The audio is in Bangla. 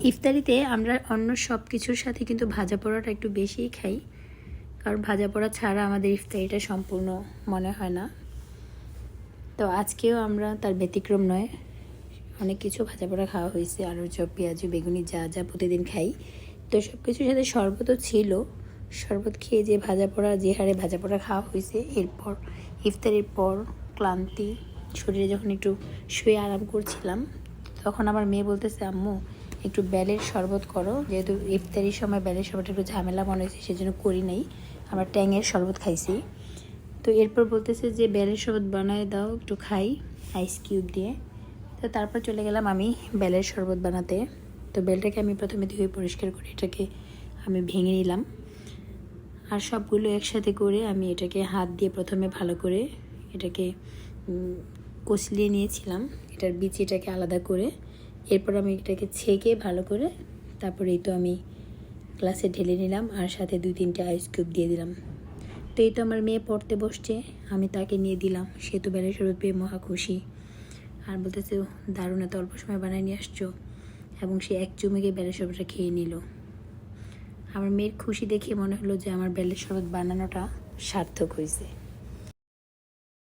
ইফতারিতে আমরা অন্য সব কিছুর সাথে কিন্তু ভাজা পোড়াটা একটু বেশিই খাই, কারণ ভাজা পোড়া ছাড়া আমাদের ইফতারিটা সম্পূর্ণ মনে হয় না। তো আজকেও আমরা তার ব্যতিক্রম নয়, অনেক কিছু ভাজা পোড়া খাওয়া হয়েছে, আলু চপ, পেঁয়াজু, বেগুনি যা যা প্রতিদিন খাই। তো সব কিছুর সাথে শরবতও ছিল। শরবত খেয়ে যে ভাজা পোড়া, যে হারে ভাজা পোড়া খাওয়া হয়েছে, এরপর ইফতারির পর ক্লান্তি শরীরে যখন একটু শুয়ে আরাম করছিলাম, তখন আমার মেয়ে বলতেছে, আম্মু একটু বেলের শরবত করো। যেহেতু ইফতারির সময় বেলের শরবত একটু ঝামেলা মনে হয়েছে, সেজন্য করি নাই, আমরা ট্যাঙের শরবত খাইছি। তো এরপর বলতেছে যে বেলের শরবত বানায় দাও, একটু খাই আইস কিউব দিয়ে। তো তারপর চলে গেলাম আমি বেলের শরবত বানাতে। তো বেলটাকে আমি প্রথমে ধুয়ে পরিষ্কার করে এটাকে আমি ভেঙে নিলাম, আর সবগুলো একসাথে করে আমি এটাকে হাত দিয়ে প্রথমে ভালো করে এটাকে কচলিয়ে নিয়েছিলাম, এটার বিচিটাকে আলাদা করে। এরপর আমি এটাকে ছেঁকে ভালো করে তারপরে এই তো আমি গ্লাসে ঢেলে নিলাম, আর সাথে 2-3টে আইস কিউব দিয়ে দিলাম। তো এই তো আমার মেয়ে পড়তে বসছে, আমি তাকে নিয়ে দিলাম। সে তো বেলের শরবত পেয়ে মহা খুশি, আর বলতেছে দারুণ, এত অল্প সময় বানিয়ে নিয়ে আসছো। এবং সে এক চুমুকে বেলের শরবতটা খেয়ে নিল। আমার মেয়ের খুশি দেখে মনে হলো যে আমার বেলের শরবত বানানোটা সার্থক হয়েছে।